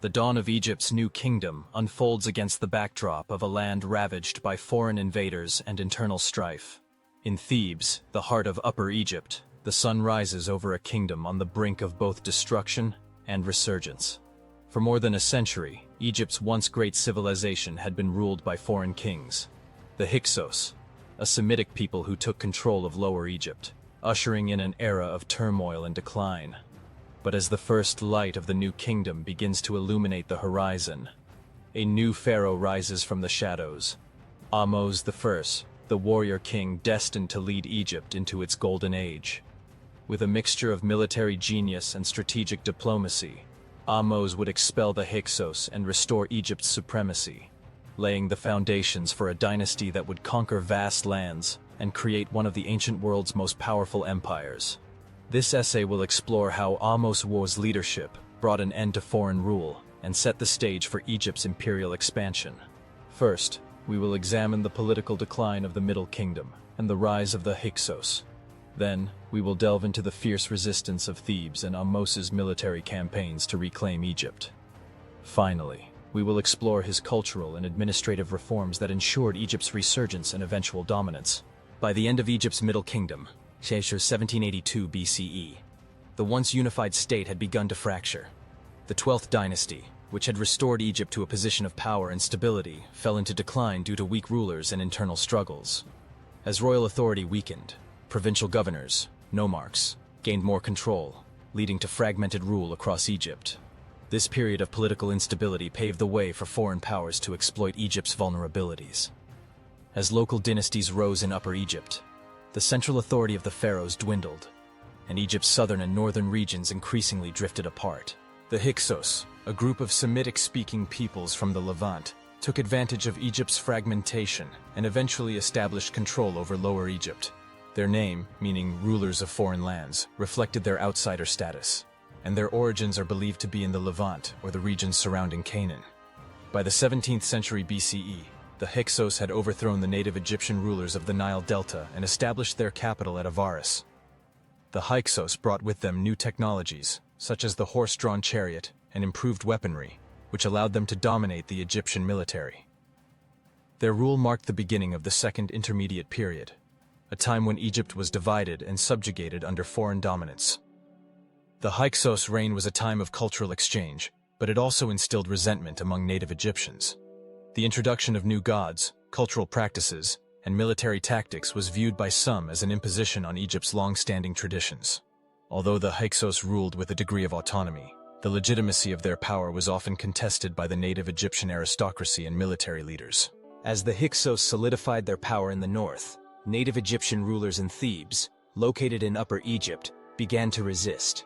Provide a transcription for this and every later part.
The dawn of Egypt's new kingdom unfolds against the backdrop of a land ravaged by foreign invaders and internal strife. In Thebes, the heart of Upper Egypt, the sun rises over a kingdom on the brink of both destruction and resurgence. For more than a century, Egypt's once great civilization had been ruled by foreign kings. The Hyksos, a Semitic people who took control of Lower Egypt, ushering in an era of turmoil and decline. But as the first light of the new kingdom begins to illuminate the horizon, a new pharaoh rises from the shadows. Ahmose I, the warrior king destined to lead Egypt into its golden age. With a mixture of military genius and strategic diplomacy, Ahmose would expel the Hyksos and restore Egypt's supremacy, laying the foundations for a dynasty that would conquer vast lands and create one of the ancient world's most powerful empires. This essay will explore how Ahmose I's leadership brought an end to foreign rule and set the stage for Egypt's imperial expansion. First, we will examine the political decline of the Middle Kingdom and the rise of the Hyksos. Then, we will delve into the fierce resistance of Thebes and Ahmose's military campaigns to reclaim Egypt. Finally, we will explore his cultural and administrative reforms that ensured Egypt's resurgence and eventual dominance. By the end of Egypt's Middle Kingdom, Hyksos 1782 BCE, the once unified state had begun to fracture. The 12th dynasty, which had restored Egypt to a position of power and stability, fell into decline due to weak rulers and internal struggles. As royal authority weakened, provincial governors, nomarchs, gained more control, leading to fragmented rule across Egypt. This period of political instability paved the way for foreign powers to exploit Egypt's vulnerabilities. As local dynasties rose in Upper Egypt, the central authority of the pharaohs dwindled, and Egypt's southern and northern regions increasingly drifted apart. The Hyksos, a group of Semitic-speaking peoples from the Levant, took advantage of Egypt's fragmentation and eventually established control over Lower Egypt. Their name, meaning rulers of foreign lands, reflected their outsider status, and their origins are believed to be in the Levant or the regions surrounding Canaan. By the 17th century BCE, the Hyksos had overthrown the native Egyptian rulers of the Nile Delta and established their capital at Avaris. The Hyksos brought with them new technologies, such as the horse-drawn chariot and improved weaponry, which allowed them to dominate the Egyptian military. Their rule marked the beginning of the Second Intermediate Period, a time when Egypt was divided and subjugated under foreign dominance. The Hyksos' reign was a time of cultural exchange, but it also instilled resentment among native Egyptians. The introduction of new gods, cultural practices, and military tactics was viewed by some as an imposition on Egypt's long-standing traditions. Although the Hyksos ruled with a degree of autonomy, the legitimacy of their power was often contested by the native Egyptian aristocracy and military leaders. As the Hyksos solidified their power in the north, native Egyptian rulers in Thebes, located in Upper Egypt, began to resist.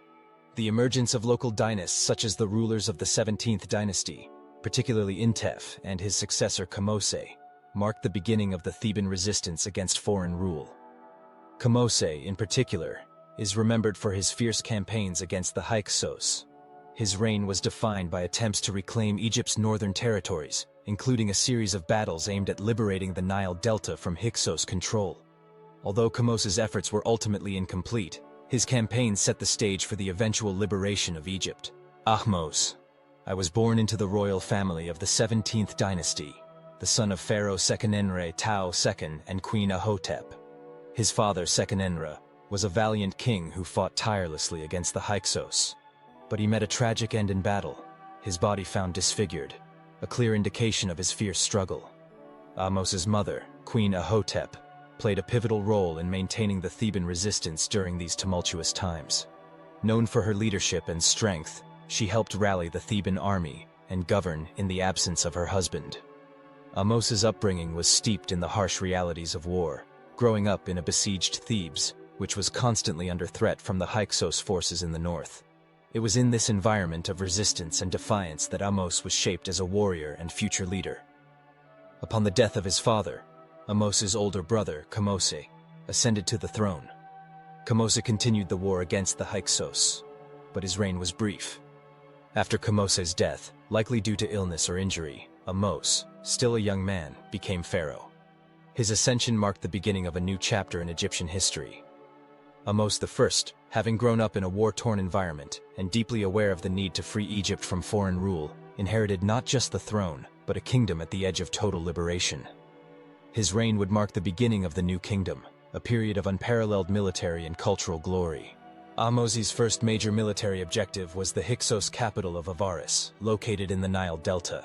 The emergence of local dynasts such as the rulers of the 17th dynasty, particularly Intef and his successor Ahmose, marked the beginning of the Theban resistance against foreign rule. Ahmose, in particular, is remembered for his fierce campaigns against the Hyksos. His reign was defined by attempts to reclaim Egypt's northern territories, including a series of battles aimed at liberating the Nile Delta from Hyksos control. Although Ahmose's efforts were ultimately incomplete, his campaigns set the stage for the eventual liberation of Egypt. Ahmose I was born into the royal family of the 17th dynasty, the son of Pharaoh Sekenenre Tao II and Queen Ahotep. His father Sekenenre was a valiant king who fought tirelessly against the Hyksos. But he met a tragic end in battle, his body found disfigured, a clear indication of his fierce struggle. Ahmose's mother, Queen Ahotep, played a pivotal role in maintaining the Theban resistance during these tumultuous times. Known for her leadership and strength, she helped rally the Theban army and govern in the absence of her husband. Ahmose's upbringing was steeped in the harsh realities of war, growing up in a besieged Thebes, which was constantly under threat from the Hyksos forces in the north. It was in this environment of resistance and defiance that Ahmose was shaped as a warrior and future leader. Upon the death of his father, Ahmose's older brother, Ahmose, ascended to the throne. Ahmose continued the war against the Hyksos, but his reign was brief. After Ahmose's death, likely due to illness or injury, Ahmose, still a young man, became pharaoh. His ascension marked the beginning of a new chapter in Egyptian history. Ahmose I, having grown up in a war-torn environment and deeply aware of the need to free Egypt from foreign rule, inherited not just the throne, but a kingdom at the edge of total liberation. His reign would mark the beginning of the New Kingdom, a period of unparalleled military and cultural glory. Ahmose I's first major military objective was the Hyksos capital of Avaris, located in the Nile Delta.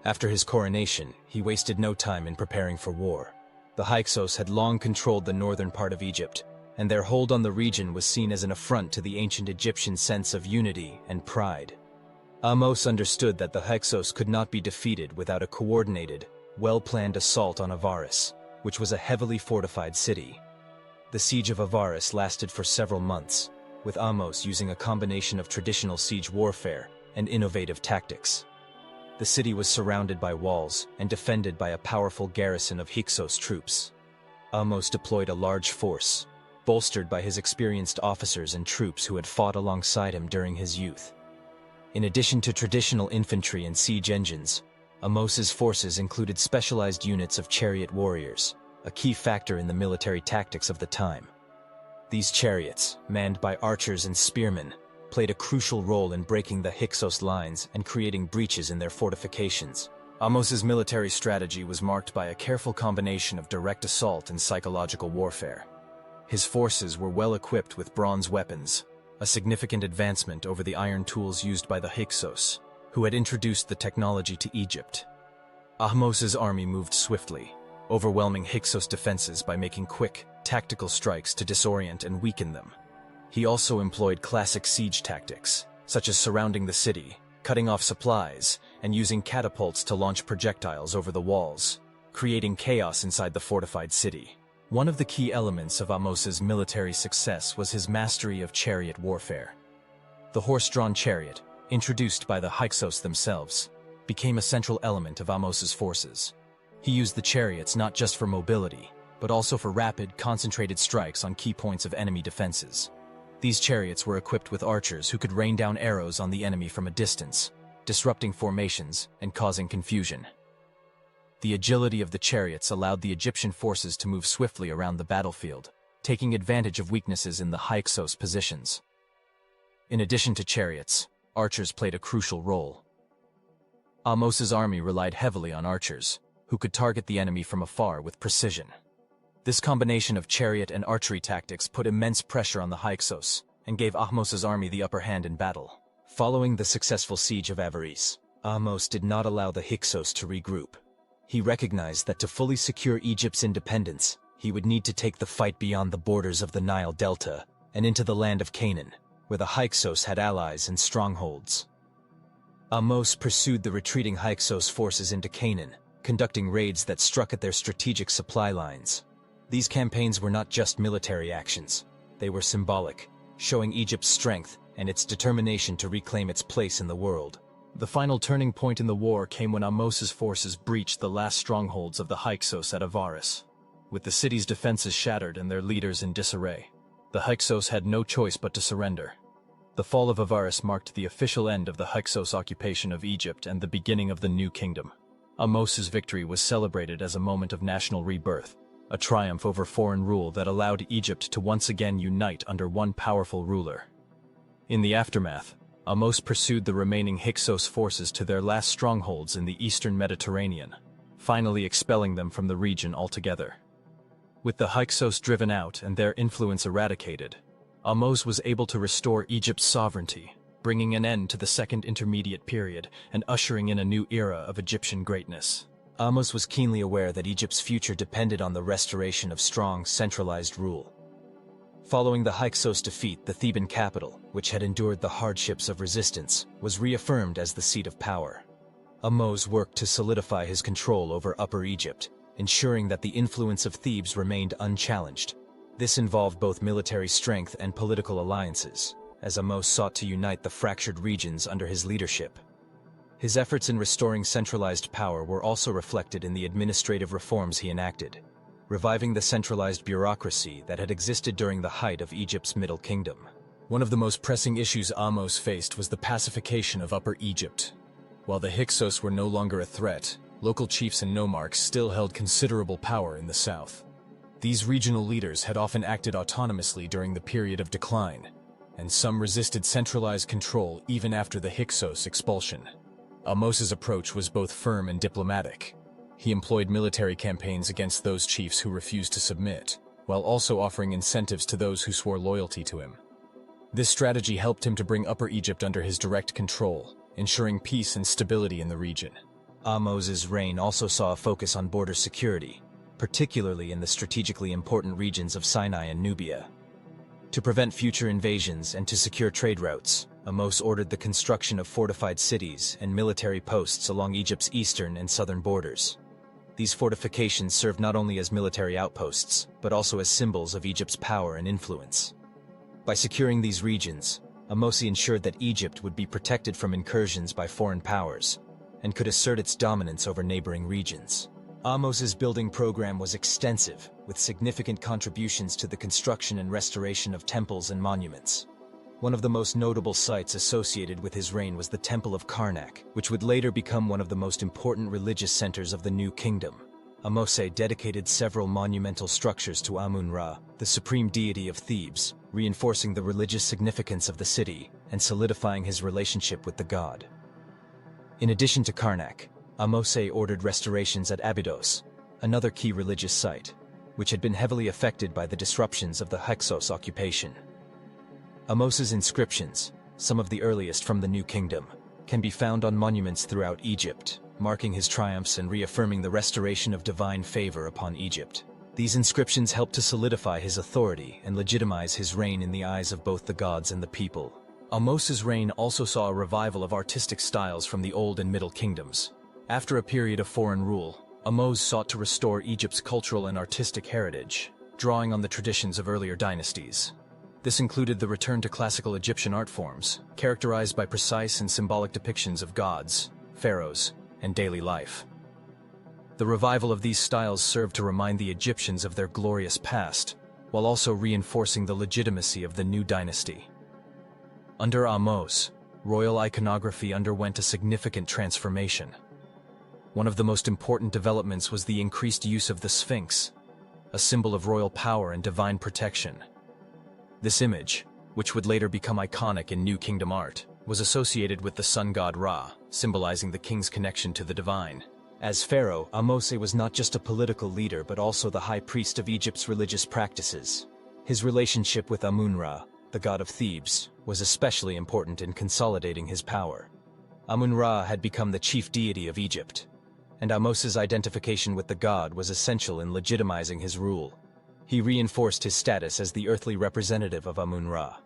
After his coronation, he wasted no time in preparing for war. The Hyksos had long controlled the northern part of Egypt, and their hold on the region was seen as an affront to the ancient Egyptian sense of unity and pride. Ahmose understood that the Hyksos could not be defeated without a coordinated, well-planned assault on Avaris, which was a heavily fortified city. The siege of Avaris lasted for several months, with Ahmose using a combination of traditional siege warfare and innovative tactics. The city was surrounded by walls and defended by a powerful garrison of Hyksos troops. Ahmose deployed a large force, bolstered by his experienced officers and troops who had fought alongside him during his youth. In addition to traditional infantry and siege engines, Ahmose's forces included specialized units of chariot warriors, a key factor in the military tactics of the time. These chariots, manned by archers and spearmen, played a crucial role in breaking the Hyksos lines and creating breaches in their fortifications. Ahmose's military strategy was marked by a careful combination of direct assault and psychological warfare. His forces were well equipped with bronze weapons, a significant advancement over the iron tools used by the Hyksos, who had introduced the technology to Egypt. Ahmose's army moved swiftly, overwhelming Hyksos defenses by making quick, tactical strikes to disorient and weaken them. He also employed classic siege tactics, such as surrounding the city, cutting off supplies, and using catapults to launch projectiles over the walls, creating chaos inside the fortified city. One of the key elements of Ahmose's military success was his mastery of chariot warfare. The horse-drawn chariot, introduced by the Hyksos themselves, became a central element of Ahmose's forces. He used the chariots not just for mobility, but also for rapid, concentrated strikes on key points of enemy defenses. These chariots were equipped with archers who could rain down arrows on the enemy from a distance, disrupting formations and causing confusion. The agility of the chariots allowed the Egyptian forces to move swiftly around the battlefield, taking advantage of weaknesses in the Hyksos positions. In addition to chariots, archers played a crucial role. Ahmose's army relied heavily on archers, who could target the enemy from afar with precision. This combination of chariot and archery tactics put immense pressure on the Hyksos and gave Ahmose's army the upper hand in battle. Following the successful siege of Avaris, Ahmose did not allow the Hyksos to regroup. He recognized that to fully secure Egypt's independence, he would need to take the fight beyond the borders of the Nile Delta and into the land of Canaan, where the Hyksos had allies and strongholds. Ahmose pursued the retreating Hyksos forces into Canaan, conducting raids that struck at their strategic supply lines. These campaigns were not just military actions. They were symbolic, showing Egypt's strength and its determination to reclaim its place in the world. The final turning point in the war came when Ahmose's forces breached the last strongholds of the Hyksos at Avaris. With the city's defenses shattered and their leaders in disarray, the Hyksos had no choice but to surrender. The fall of Avaris marked the official end of the Hyksos occupation of Egypt and the beginning of the New Kingdom. Ahmose's victory was celebrated as a moment of national rebirth, a triumph over foreign rule that allowed Egypt to once again unite under one powerful ruler. In the aftermath, Ahmose pursued the remaining Hyksos forces to their last strongholds in the eastern Mediterranean, finally expelling them from the region altogether. With the Hyksos driven out and their influence eradicated, Ahmose was able to restore Egypt's sovereignty, bringing an end to the Second Intermediate Period and ushering in a new era of Egyptian greatness. Ahmose was keenly aware that Egypt's future depended on the restoration of strong, centralized rule. Following the Hyksos defeat, the Theban capital, which had endured the hardships of resistance, was reaffirmed as the seat of power. Ahmose worked to solidify his control over Upper Egypt, ensuring that the influence of Thebes remained unchallenged. This involved both military strength and political alliances, as Ahmose sought to unite the fractured regions under his leadership. His efforts in restoring centralized power were also reflected in the administrative reforms he enacted, reviving the centralized bureaucracy that had existed during the height of Egypt's Middle Kingdom. One of the most pressing issues Ahmose faced was the pacification of Upper Egypt. While the Hyksos were no longer a threat, local chiefs and nomarchs still held considerable power in the south. These regional leaders had often acted autonomously during the period of decline, and some resisted centralized control even after the Hyksos expulsion. Ahmose's approach was both firm and diplomatic. He employed military campaigns against those chiefs who refused to submit, while also offering incentives to those who swore loyalty to him. This strategy helped him to bring Upper Egypt under his direct control, ensuring peace and stability in the region. Ahmose's reign also saw a focus on border security, particularly in the strategically important regions of Sinai and Nubia. To prevent future invasions and to secure trade routes, Ahmose ordered the construction of fortified cities and military posts along Egypt's eastern and southern borders. These fortifications served not only as military outposts, but also as symbols of Egypt's power and influence. By securing these regions, Ahmose ensured that Egypt would be protected from incursions by foreign powers and could assert its dominance over neighboring regions. Ahmose's building program was extensive, with significant contributions to the construction and restoration of temples and monuments. One of the most notable sites associated with his reign was the Temple of Karnak, which would later become one of the most important religious centers of the New Kingdom. Ahmose dedicated several monumental structures to Amun-Ra, the supreme deity of Thebes, reinforcing the religious significance of the city and solidifying his relationship with the god. In addition to Karnak, Ahmose ordered restorations at Abydos, another key religious site, which had been heavily affected by the disruptions of the Hyksos occupation. Ahmose's inscriptions, some of the earliest from the New Kingdom, can be found on monuments throughout Egypt, marking his triumphs and reaffirming the restoration of divine favor upon Egypt. These inscriptions helped to solidify his authority and legitimize his reign in the eyes of both the gods and the people. Ahmose's reign also saw a revival of artistic styles from the Old and Middle Kingdoms. After a period of foreign rule, Ahmose sought to restore Egypt's cultural and artistic heritage, drawing on the traditions of earlier dynasties. This included the return to classical Egyptian art forms, characterized by precise and symbolic depictions of gods, pharaohs, and daily life. The revival of these styles served to remind the Egyptians of their glorious past, while also reinforcing the legitimacy of the new dynasty. Under Ahmose, royal iconography underwent a significant transformation. One of the most important developments was the increased use of the Sphinx, a symbol of royal power and divine protection. This image, which would later become iconic in New Kingdom art, was associated with the sun god Ra, symbolizing the king's connection to the divine. As pharaoh, Ahmose was not just a political leader but also the high priest of Egypt's religious practices. His relationship with Amun-Ra, the god of Thebes, was especially important in consolidating his power. Amun-Ra had become the chief deity of Egypt, and Ahmose's identification with the god was essential in legitimizing his rule. He reinforced his status as the earthly representative of Amun-Ra,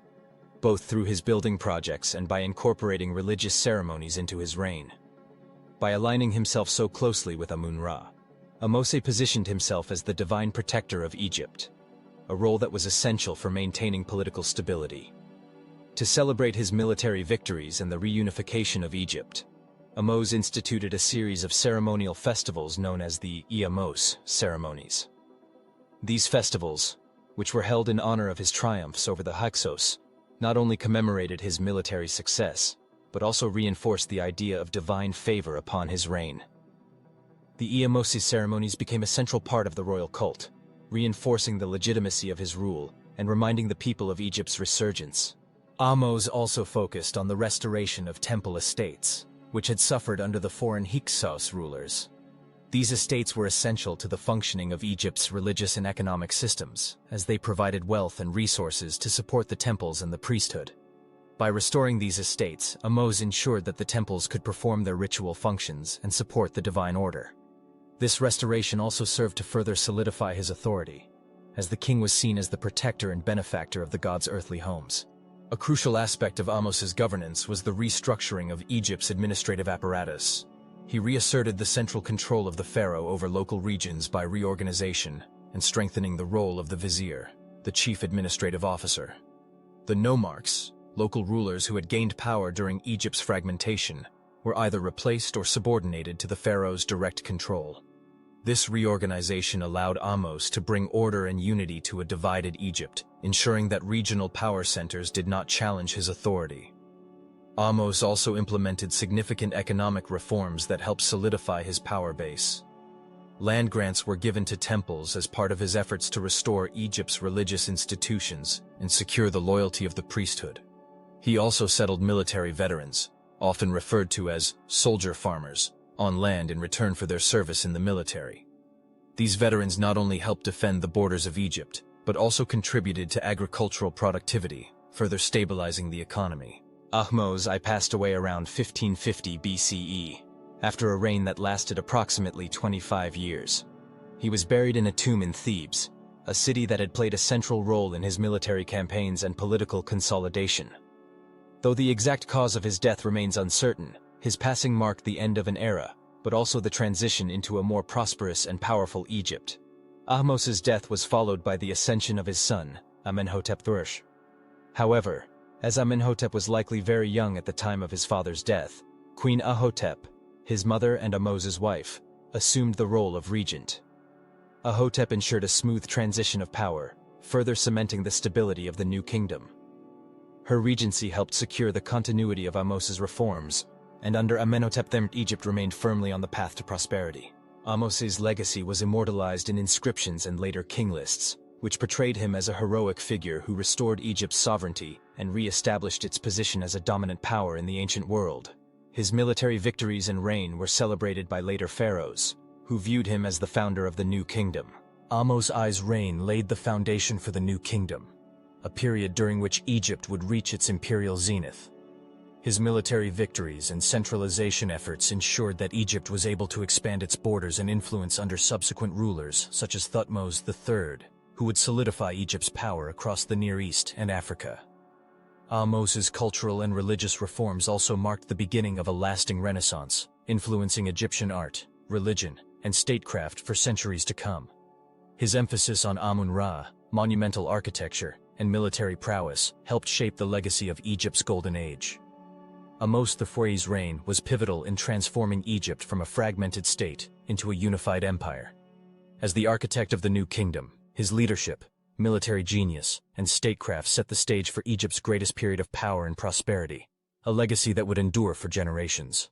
both through his building projects and by incorporating religious ceremonies into his reign. By aligning himself so closely with Amun-Ra, Ahmose positioned himself as the divine protector of Egypt, a role that was essential for maintaining political stability. To celebrate his military victories and the reunification of Egypt, Ahmose instituted a series of ceremonial festivals known as the Ahmose ceremonies. These festivals, which were held in honor of his triumphs over the Hyksos, not only commemorated his military success, but also reinforced the idea of divine favor upon his reign. The Ahmose ceremonies became a central part of the royal cult, reinforcing the legitimacy of his rule and reminding the people of Egypt's resurgence. Ahmose also focused on the restoration of temple estates, which had suffered under the foreign Hyksos rulers. These estates were essential to the functioning of Egypt's religious and economic systems, as they provided wealth and resources to support the temples and the priesthood. By restoring these estates, Ahmose ensured that the temples could perform their ritual functions and support the divine order. This restoration also served to further solidify his authority, as the king was seen as the protector and benefactor of the gods' earthly homes. A crucial aspect of Ahmose's governance was the restructuring of Egypt's administrative apparatus. He reasserted the central control of the pharaoh over local regions by reorganization and strengthening the role of the vizier, the chief administrative officer. The nomarchs, local rulers who had gained power during Egypt's fragmentation, were either replaced or subordinated to the pharaoh's direct control. This reorganization allowed Ahmose to bring order and unity to a divided Egypt, ensuring that regional power centers did not challenge his authority. Ahmose also implemented significant economic reforms that helped solidify his power base. Land grants were given to temples as part of his efforts to restore Egypt's religious institutions and secure the loyalty of the priesthood. He also settled military veterans, often referred to as soldier farmers, on land in return for their service in the military. These veterans not only helped defend the borders of Egypt, but also contributed to agricultural productivity, further stabilizing the economy. Ahmose I passed away around 1550 BCE, after a reign that lasted approximately 25 years. He was buried in a tomb in Thebes, a city that had played a central role in his military campaigns and political consolidation. Though the exact cause of his death remains uncertain, his passing marked the end of an era, but also the transition into a more prosperous and powerful Egypt. Ahmose's death was followed by the ascension of his son, Amenhotep III. However, as Amenhotep was likely very young at the time of his father's death, Queen Ahotep, his mother and Ahmose's wife, assumed the role of regent. Ahotep ensured a smooth transition of power, further cementing the stability of the new kingdom. Her regency helped secure the continuity of Ahmose's reforms, and under Amenhotep III, Egypt remained firmly on the path to prosperity. Ahmose's legacy was immortalized in inscriptions and later king lists, which portrayed him as a heroic figure who restored Egypt's sovereignty and re-established its position as a dominant power in the ancient world. His military victories and reign were celebrated by later pharaohs, who viewed him as the founder of the new kingdom. Ahmose I's reign laid the foundation for the new kingdom, a period during which Egypt would reach its imperial zenith. His military victories and centralization efforts ensured that Egypt was able to expand its borders and influence under subsequent rulers such as Thutmose III, who would solidify Egypt's power across the Near East and Africa. Ahmose's cultural and religious reforms also marked the beginning of a lasting renaissance, influencing Egyptian art, religion, and statecraft for centuries to come. His emphasis on Amun-Ra, monumental architecture, and military prowess helped shape the legacy of Egypt's Golden Age. Ahmose IV's reign was pivotal in transforming Egypt from a fragmented state into a unified empire. As the architect of the new kingdom, his leadership, military genius, and statecraft set the stage for Egypt's greatest period of power and prosperity, a legacy that would endure for generations.